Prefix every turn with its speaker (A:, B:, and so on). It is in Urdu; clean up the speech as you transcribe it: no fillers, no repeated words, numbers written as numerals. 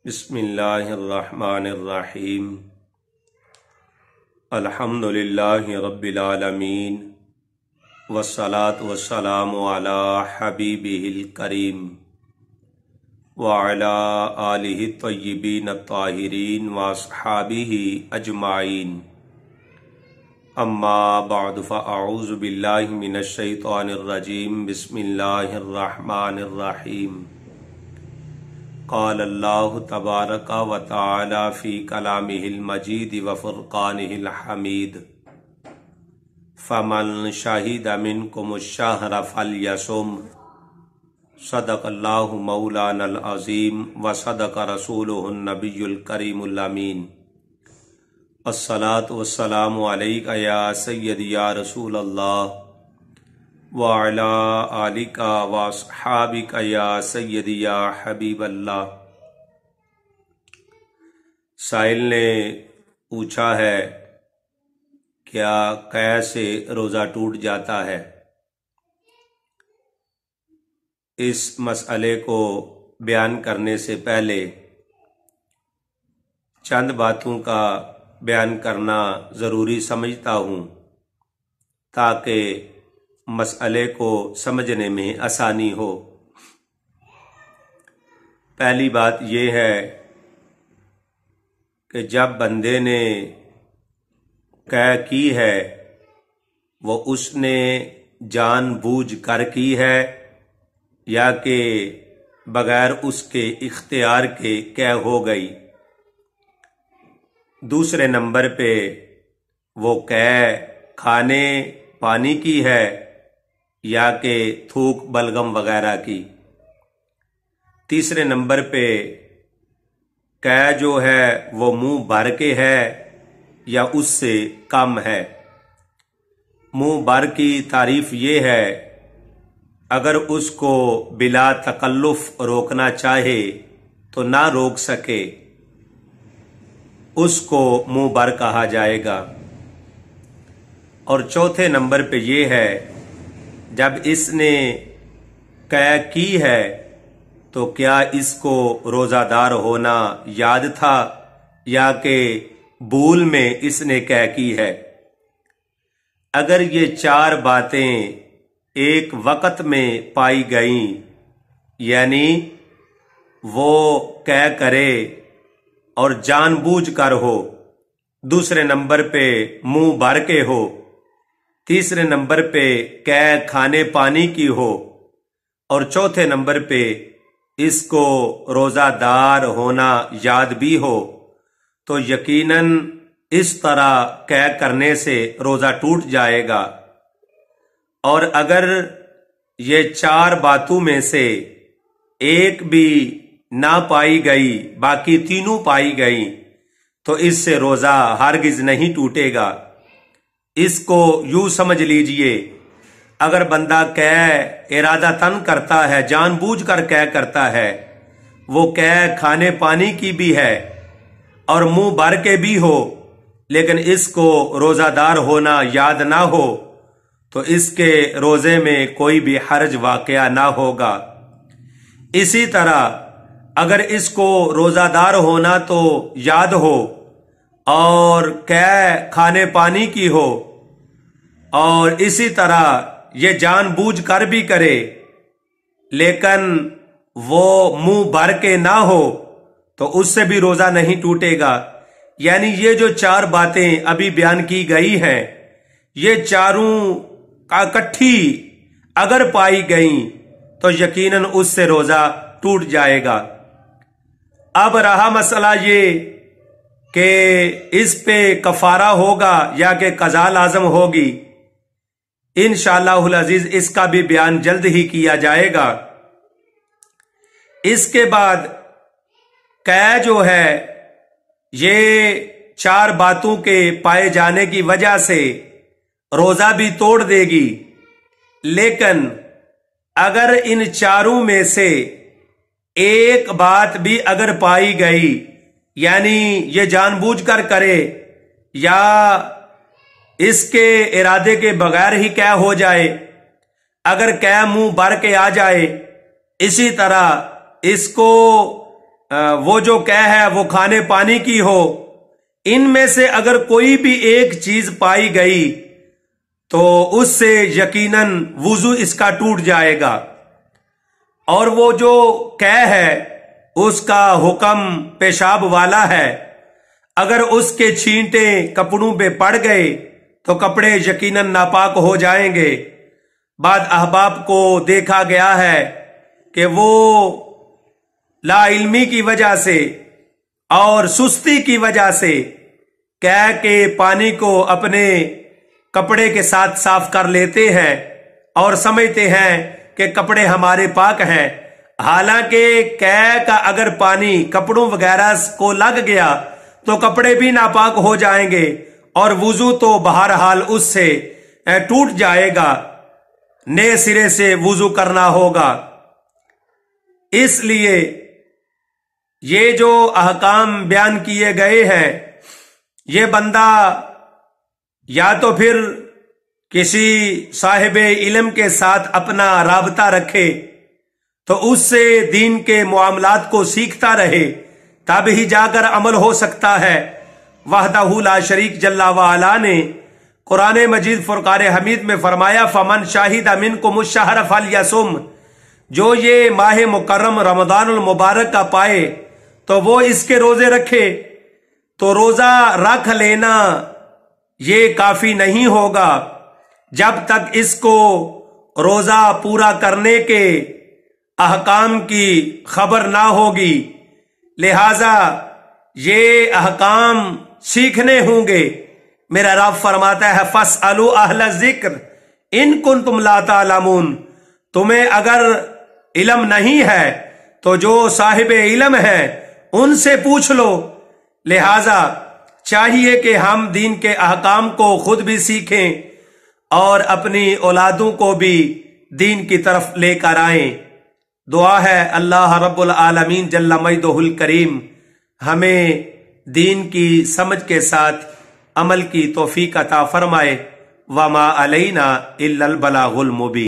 A: بسم اللہ الرحمن الرحیم الحمد للہ رب العالمین والصلاة والسلام علی حبیبہ الکریم وعلی آلہ الطیبین الطاہرین واصحابہ اجمعین اما بعد فاعوذ باللہ من الشیطان الرجیم بسم اللہ الرحمن الرحیم قال اللہ تبارک و تعالی فی کلامہ المجید و فرقانہ الحمید فمن شہد منکم الشہر فلیصم صدق اللہ مولانا العظیم و صدق رسولہ النبی الکریم الامین الصلاۃ والسلام علیک یا سیدی یا رسول اللہ وَعَلَىٰ آلِكَ وَأَصْحَابِكَ يَا سَيِّدِي يَا حبیب اللہ۔ سائل نے پوچھا ہے کیا قے سے روزہ ٹوٹ جاتا ہے؟ اس مسئلے کو بیان کرنے سے پہلے چند باتوں کا بیان کرنا ضروری سمجھتا ہوں تاکہ مسئلے کو سمجھنے میں آسانی ہو۔ پہلی بات یہ ہے کہ جب بندے نے قے کی ہے وہ اس نے جان بوجھ کر کی ہے یا کہ بغیر اس کے اختیار کے قے ہو گئی۔ دوسرے نمبر پہ وہ قے کھانے پانی کی ہے یا کہ تھوک بلغم وغیرہ کی۔ تیسرے نمبر پہ قے جو ہے وہ منہ بھر کے ہے یا اس سے کم ہے۔ منہ بھر کی تعریف یہ ہے اگر اس کو بلا تکلف روکنا چاہے تو نہ روک سکے اس کو منہ بھر کہا جائے گا۔ اور چوتھے نمبر پہ یہ ہے جب اس نے قے کی ہے تو کیا اس کو روزہ دار ہونا یاد تھا یا کہ بھول میں اس نے قے کی ہے۔ اگر یہ چار باتیں ایک وقت میں پائی گئیں یعنی وہ قے کرے اور جان بوجھ کر ہو، دوسرے نمبر پہ منہ بھر کے ہو، تیسرے نمبر پہ قے کھانے پانی کی ہو اور چوتھے نمبر پہ اس کو روزہ دار ہونا یاد بھی ہو تو یقیناً اس طرح قے کرنے سے روزہ ٹوٹ جائے گا۔ اور اگر یہ چار باتوں میں سے ایک بھی نہ پائی گئی باقی تینوں پائی گئی تو اس سے روزہ ہرگز نہیں ٹوٹے گا۔ اس کو یوں سمجھ لیجئے اگر بندہ قے ارادتاً کرتا ہے، جان بوجھ کر قے کرتا ہے، وہ قے کھانے پانی کی بھی ہے اور منہ بھر کے بھی ہو لیکن اس کو روزہ دار ہونا یاد نہ ہو تو اس کے روزے میں کوئی بھی حرج واقع نہ ہوگا۔ اسی طرح اگر اس کو روزہ دار ہونا تو یاد ہو اور قے کھانے پانی کی ہو اور اسی طرح یہ جان بوجھ کر بھی کرے لیکن وہ منہ بھر کے نہ ہو تو اس سے بھی روزہ نہیں ٹوٹے گا۔ یعنی یہ جو چار باتیں ابھی بیان کی گئی ہیں یہ چاروں اکٹھی اگر پائی گئیں تو یقیناً اس سے روزہ ٹوٹ جائے گا۔ اب رہا مسئلہ یہ کہ اس پہ کفارہ ہوگا یا کہ قضا لازم ہوگی، انشاءاللہ العزیز اس کا بھی بیان جلد ہی کیا جائے گا۔ اس کے بعد قے جو ہے یہ چار باتوں کے پائے جانے کی وجہ سے روزہ بھی توڑ دے گی، لیکن اگر ان چاروں میں سے ایک بات بھی اگر پائی گئی یعنی یہ جان بوجھ کر کرے یا اس کے ارادے کے بغیر ہی قے ہو جائے، اگر قے منہ بھر کے آ جائے، اسی طرح اس کو وہ جو قے ہے وہ کھانے پانی کی ہو، ان میں سے اگر کوئی بھی ایک چیز پائی گئی تو اس سے یقیناً وضو اس کا ٹوٹ جائے گا، اور وہ جو قے ہے اس کا حکم پیشاب والا ہے، اگر اس کے چھینٹے کپڑوں پہ پڑ گئے تو کپڑے یقیناً ناپاک ہو جائیں گے۔ بعد احباب کو دیکھا گیا ہے کہ وہ لا علمی کی وجہ سے اور سستی کی وجہ سے قے کے پانی کو اپنے کپڑے کے ساتھ صاف کر لیتے ہیں اور سمجھتے ہیں کہ کپڑے ہمارے پاک ہیں، حالانکہ قے کا اگر پانی کپڑوں وغیرہ کو لگ گیا تو کپڑے بھی ناپاک ہو جائیں گے اور وضو تو بہرحال اس سے ٹوٹ جائے گا، نئے سرے سے وضو کرنا ہوگا۔ اس لیے یہ جو احکام بیان کیے گئے ہیں، یہ بندہ یا تو پھر کسی صاحب علم کے ساتھ اپنا رابطہ رکھے تو اس سے دین کے معاملات کو سیکھتا رہے، تب ہی جا کر عمل ہو سکتا ہے۔ وحدہ لا شریک جل وعلا نے قرآن مجید فرقان حمید میں فرمایا فمن شاہد منکم الشہر فلیصم، جو یہ ماہ مکرم رمضان المبارک کا پائے تو وہ اس کے روزے رکھے۔ تو روزہ رکھ لینا یہ کافی نہیں ہوگا جب تک اس کو روزہ پورا کرنے کے احکام کی خبر نہ ہوگی، لہذا یہ احکام سیکھنے ہوں گے۔ میرا رب فرماتا ہے فَاسْأَلُوا أَهْلَ الذِّكْرِ إِن كُنتُمْ لَا تَعْلَمُونَ، تمہیں اگر علم نہیں ہے تو جو صاحب علم ہے ان سے پوچھ لو۔ لہذا چاہیے کہ ہم دین کے احکام کو خود بھی سیکھیں اور اپنی اولادوں کو بھی دین کی طرف لے کر آئیں۔ دعا ہے اللہ رب العالمین جل مجدہ الکریم ہمیں دین کی سمجھ کے ساتھ عمل کی توفیق عطا فرمائے۔ وما علینا الا البلاغ المبین۔